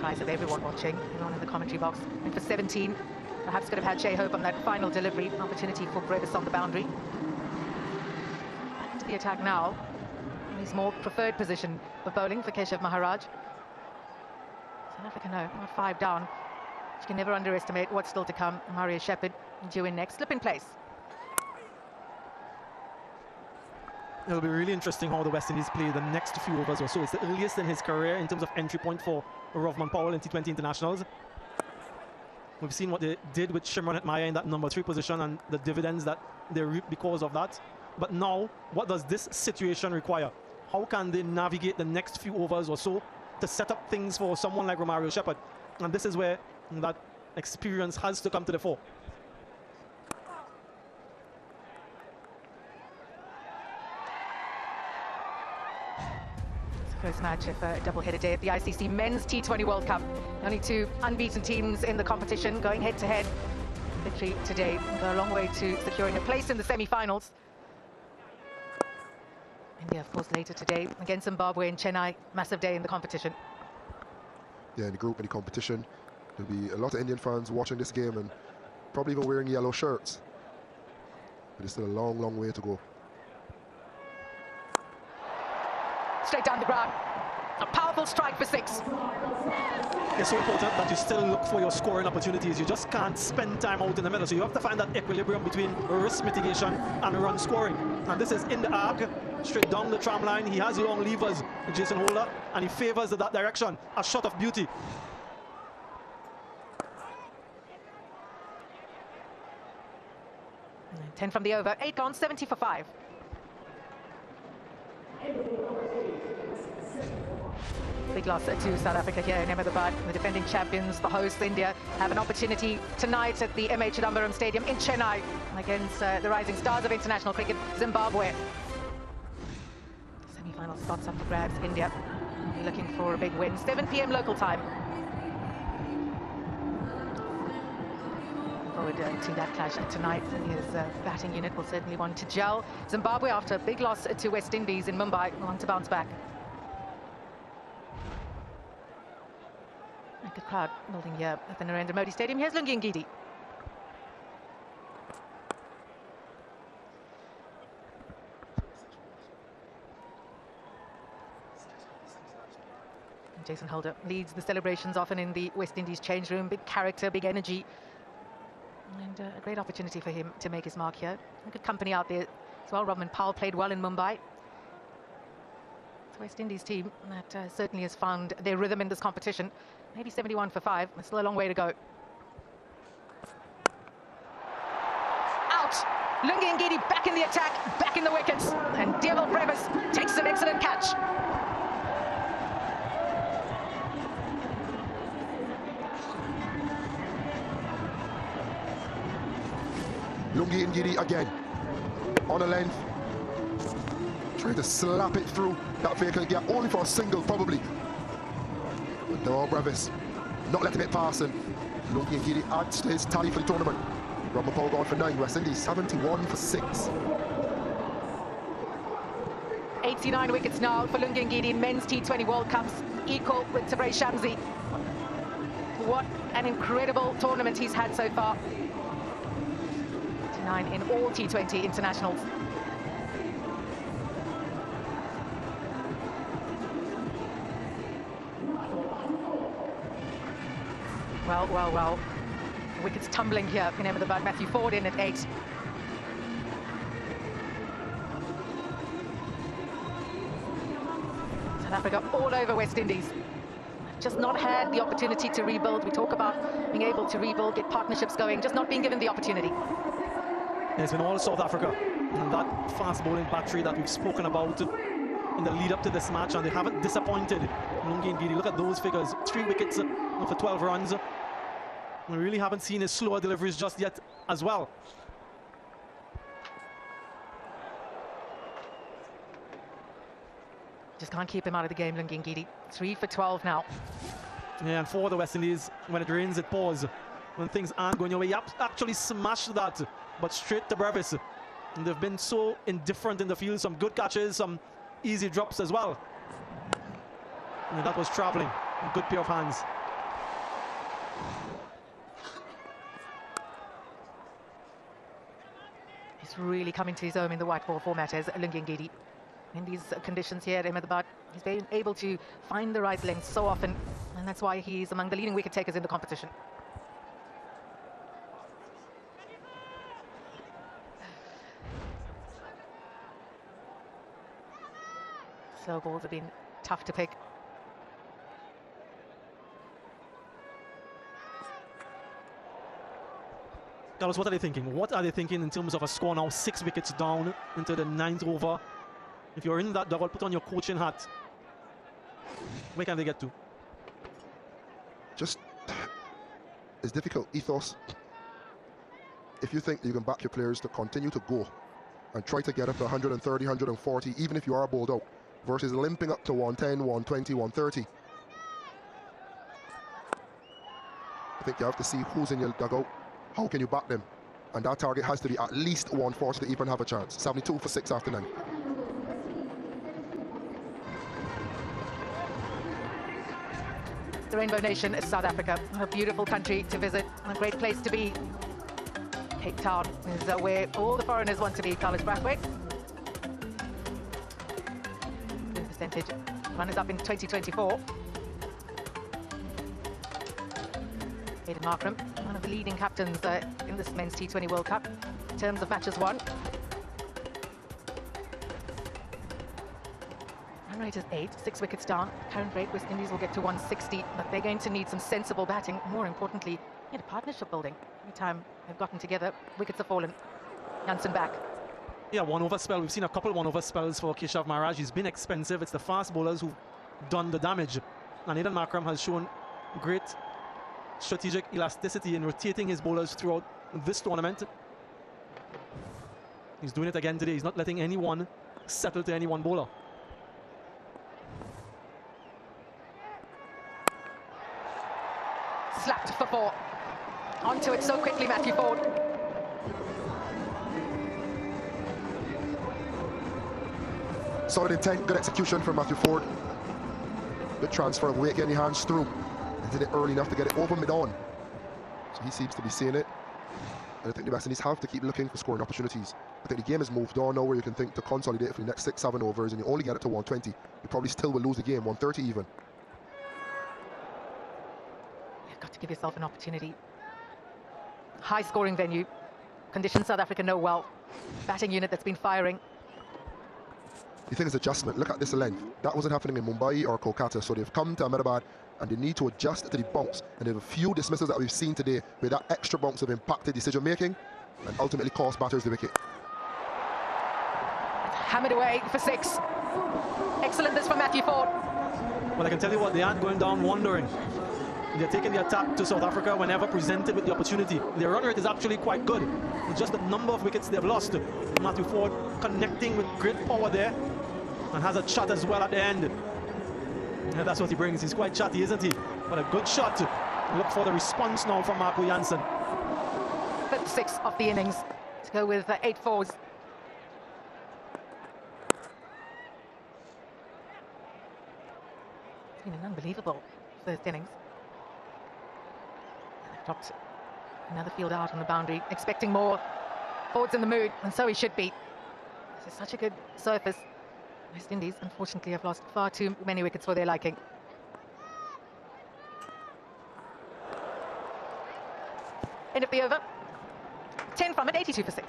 eyes of everyone watching, everyone in the commentary box. And for 17, perhaps could have had Shea hope on that final delivery. Opportunity for Brevis on the boundary. Back to the attack now. His more preferred position of bowling for Keshav Maharaj. South Africa, no, not 5 down. You can never underestimate what's still to come. Mario Shepherd due in next. Slip in place. It'll be really interesting how the West Indies play the next few overs or so. It's the earliest in his career in terms of entry point for Rovman Powell in T20 internationals. We've seen what they did with Shimron Hetmyer in that number 3 position and the dividends that they reap because of that. But now, what does this situation require? How can they navigate the next few overs or so to set up things for someone like Romario Shepherd? And this is where that experience has to come to the fore. First match of a double-header day at the ICC Men's T20 World Cup. Only 2 unbeaten teams in the competition going head-to-head. Victory today will go a long way to securing a place in the semi-finals. India, of course, later today against Zimbabwe in Chennai. Massive day in the competition. Yeah, in the group, in the competition, there'll be a lot of Indian fans watching this game and probably even wearing yellow shirts. But it's still a long, long way to go. Straight down the ground. A powerful strike for 6. It's so important that you still look for your scoring opportunities. You just can't spend time out in the middle. So you have to find that equilibrium between risk mitigation and run scoring. And this is in the arc, straight down the tram line. He has long levers, Jason Holder, and he favors that direction. A shot of beauty. And 10 from the over. 8 gone, 70 for 5. Big loss to South Africa here in Ahmedabad. The defending champions, the hosts, India, have an opportunity tonight at the MH Chidambaram Stadium in Chennai against the rising stars of international cricket, Zimbabwe. Semi-final spots up for grabs. India looking for a big win. 7 p.m. local time. Forward to that clash tonight. His batting unit will certainly want to gel. Zimbabwe, after a big loss to West Indies in Mumbai, want to bounce back. A good crowd building here at the Narendra Modi Stadium. Here's Lungi Ngidi. And Jason Holder leads the celebrations often in the West Indies change room. Big character, big energy. And a great opportunity for him to make his mark here. A good company out there as well. Rovman Powell played well in Mumbai. It's a West Indies team that certainly has found their rhythm in this competition. Maybe 71 for 5. There's still a long way to go. Out! Lungi Ngidi back in the attack, back in the wickets. And Devil Brevis takes an excellent catch. Lungi Ngidi again. On a length. Trying to slap it through that vehicle. Yeah, only for a single, probably. Devil Brevis not letting it pass, and Lungi Ngidi adds to his tally for the tournament. Rovman Powell gone for 9, West Indies 71 for 6. 89 wickets now for Lungi Ngidi in Men's T20 World Cups, equal with Tabraiz Shamsi. What an incredible tournament he's had so far. 89 in all T20 internationals. Well. Wickets tumbling here in Ahmedabad. Matthew Ford in at 8. South Africa all over West Indies. Just not had the opportunity to rebuild. We talk about being able to rebuild, get partnerships going, just not being given the opportunity. It's been all South Africa. And that fast bowling battery that we've spoken about in the lead up to this match, and they haven't disappointed. Lungi Ngidi, look at those figures. 3 wickets for 12 runs. We really haven't seen his slower deliveries just yet as well. Just can't keep him out of the game, Lungi Ngidi. 3 for 12 now. Yeah, and for the West Indies, when it rains, it pours. When things aren't going your way, you actually smash that, but straight to Brevis. And they've been so indifferent in the field. Some good catches, some easy drops as well. And that was traveling. A good pair of hands. He's really coming to his own in the white ball format as Lungi Ngidi. In these conditions here at Ahmedabad, he's been able to find the right length so often, and that's why he's among the leading wicket takers in the competition. Slow balls have been tough to pick. Carlos, what are they thinking? What are they thinking in terms of a score now? 6 wickets down into the 9th over. If you're in that dugout, put on your coaching hat. Where can they get to? Just, it's difficult. Ethos. If you think that you can back your players to continue to go and try to get up to 130, 140, even if you are bowled out, versus limping up to 110, 120, 130. I think you have to see who's in your dugout. How can you back them? And that target has to be at least 140 to even have a chance. 72 for 6 after 9. The Rainbow Nation is South Africa, a beautiful country to visit, a great place to be. Cape Town is where all the foreigners want to be. Carlos Brathwaite. Good percentage. Runners up in 2024. Aidan Markram, one of the leading captains in this men's T20 World Cup in terms of matches won. Run rate is 8, 6 wickets down. Current rate, West Indies will get to 160, but they're going to need some sensible batting. More importantly, a partnership building. Every time they've gotten together, wickets have fallen. Jansen back. Yeah, one-over spell. We've seen a couple one-over spells for Keshav Maharaj. He's been expensive. It's the fast bowlers who've done the damage. And Aidan Markram has shown great strategic elasticity in rotating his bowlers throughout this tournament. He's doing it again today. He's not letting anyone settle to any one bowler. Slapped for 4. Onto it so quickly, Matthew Ford. Solid intent, good execution from Matthew Ford. Good transfer of weight, getting your hands through. He did it early enough to get it over mid-on. So he seems to be seeing it. And I think the West Indies have to keep looking for scoring opportunities. I think the game has moved on now where you can think to consolidate for the next 6-7 overs and you only get it to 120. You probably still will lose the game, 130 even. You've got to give yourself an opportunity. High scoring venue. Conditions South Africa know well. Batting unit that's been firing. You think it's adjustment. Look at this length. That wasn't happening in Mumbai or Kolkata. So they've come to Ahmedabad and they need to adjust to the bounce. And there have a few dismissals that we've seen today where that extra bounce have impacted decision making and ultimately cost batters the wicket. Hammered away for 6. Excellent this from Matthew Ford. Well, I can tell you what, they aren't going down wandering. They're taking the attack to South Africa whenever presented with the opportunity. Their run rate is actually quite good. It's just the number of wickets they've lost. Matthew Ford connecting with great power there and has a shot as well at the end. Yeah, that's what he brings. He's quite chatty, isn't he? But a good shot. Look for the response now from Marco Jansen. 5th 6 of the innings to go with 8 fours. It's been an unbelievable first innings. Dropped another field out on the boundary, expecting more. Ford's in the mood, and so he should be. This is such a good surface. West Indies, unfortunately, have lost far too many wickets for their liking. End of the over. 10 from it, 82 for 6.